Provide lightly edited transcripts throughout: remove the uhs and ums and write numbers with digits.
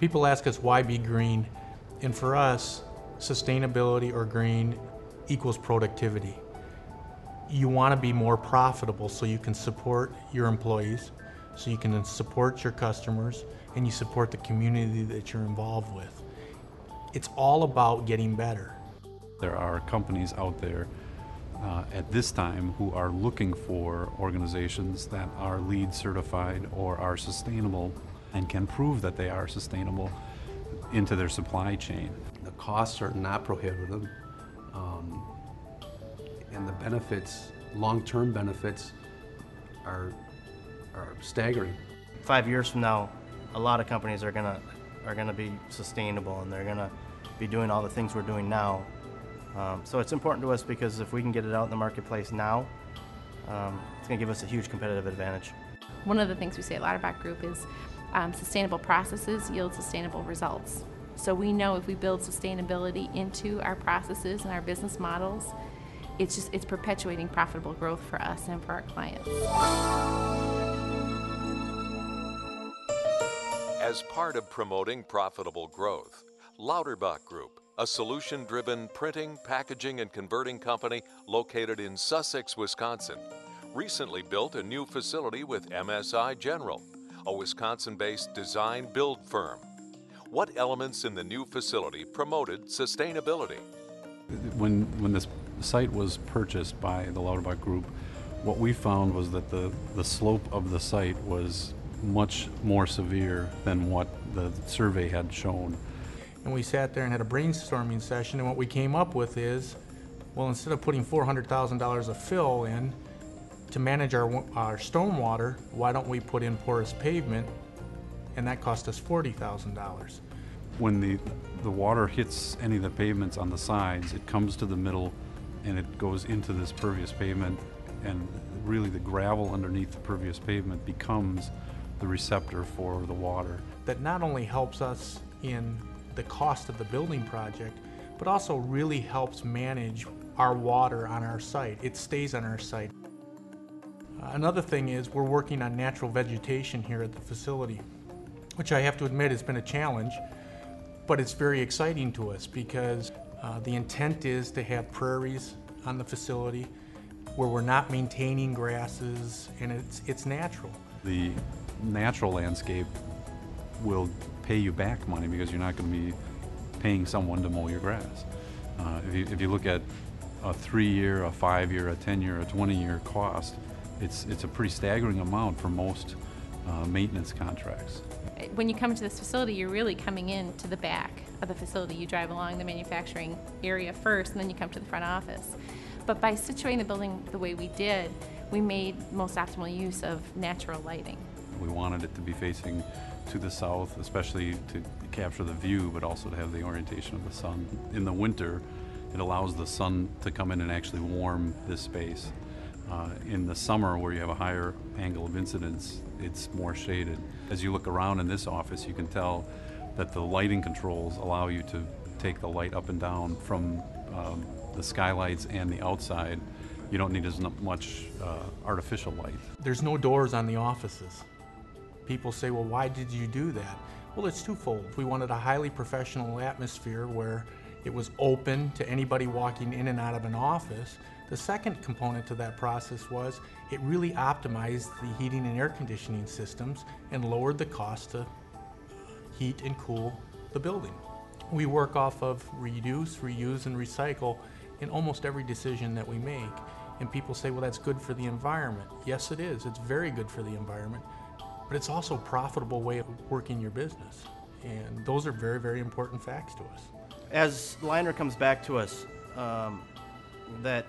People ask us why be green, and for us, sustainability or green equals productivity. You want to be more profitable so you can support your employees, so you can support your customers, and you support the community that you're involved with. It's all about getting better. There are companies out there at this time who are looking for organizations that are LEED certified or are sustainable and can prove that they are sustainable into their supply chain. The costs are not prohibitive, and the benefits, long-term benefits, are staggering. 5 years from now, a lot of companies are gonna be sustainable, and they're gonna be doing all the things we're doing now. So it's important to us because if we can get it out in the marketplace now, it's gonna give us a huge competitive advantage. One of the things we say at Lauterbach Group is sustainable processes yield sustainable results. So we know if we build sustainability into our processes and our business models, it's perpetuating profitable growth for us and for our clients. As part of promoting profitable growth, Lauterbach Group, a solution-driven printing, packaging, and converting company located in Sussex, Wisconsin, recently built a new facility with MSI General, a Wisconsin-based design-build firm. What elements in the new facility promoted sustainability? When this site was purchased by the Lauterbach Group, what we found was that the slope of the site was much more severe than what the survey had shown. And we sat there and had a brainstorming session, and what we came up with is, well, instead of putting $400,000 of fill in to manage our stormwater, why don't we put in porous pavement? And that cost us $40,000. When the water hits any of the pavements on the sides, it comes to the middle and it goes into this pervious pavement, and really the gravel underneath the pervious pavement becomes the receptor for the water. That not only helps us in the cost of the building project, but also really helps manage our water on our site. It stays on our site. Another thing is we're working on natural vegetation here at the facility, which I have to admit has been a challenge, but it's very exciting to us because the intent is to have prairies on the facility where we're not maintaining grasses, and it's natural. The natural landscape will pay you back money because you're not going to be paying someone to mow your grass. If you look at a 3-year, a 5-year, a 10-year, a 20-year cost, it's a pretty staggering amount for most maintenance contracts. When you come to this facility, you're really coming in to the back of the facility. You drive along the manufacturing area first, and then you come to the front office. But by situating the building the way we did, we made most optimal use of natural lighting. We wanted it to be facing to the south, especially to capture the view, but also to have the orientation of the sun. In the winter, it allows the sun to come in and actually warm this space. In the summer, where you have a higher angle of incidence, it's more shaded. As you look around in this office, you can tell that the lighting controls allow you to take the light up and down from the skylights and the outside. You don't need as much artificial light. There's no doors on the offices. People say, well, why did you do that? Well, it's twofold. We wanted a highly professional atmosphere where it was open to anybody walking in and out of an office. The second component to that process was it really optimized the heating and air conditioning systems and lowered the cost to heat and cool the building. We work off of reduce, reuse, and recycle in almost every decision that we make. And people say, well, that's good for the environment. Yes, it is. It's very good for the environment. But it's also a profitable way of working your business. And those are very, very important facts to us. As liner comes back to us, that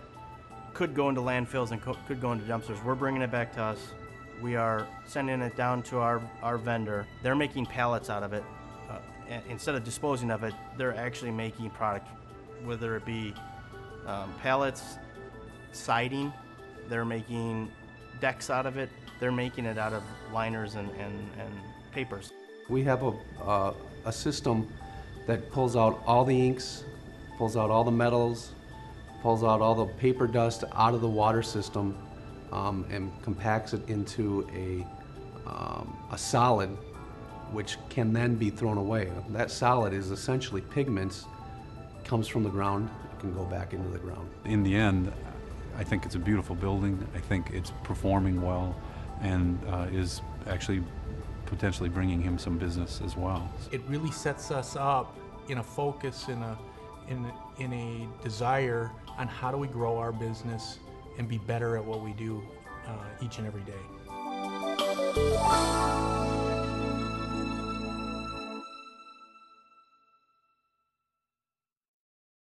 could go into landfills and could go into dumpsters, we're bringing it back to us. We are sending it down to our vendor. They're making pallets out of it. Instead of disposing of it, they're actually making product, whether it be pallets, siding, they're making decks out of it, they're making it out of liners and papers. We have a system that pulls out all the inks, pulls out all the metals, pulls out all the paper dust out of the water system, and compacts it into a solid which can then be thrown away. That solid is essentially pigments, comes from the ground, it can go back into the ground. In the end, I think it's a beautiful building. I think it's performing well and is actually potentially bringing him some business as well. It really sets us up in a focus, in a desire on how do we grow our business and be better at what we do each and every day.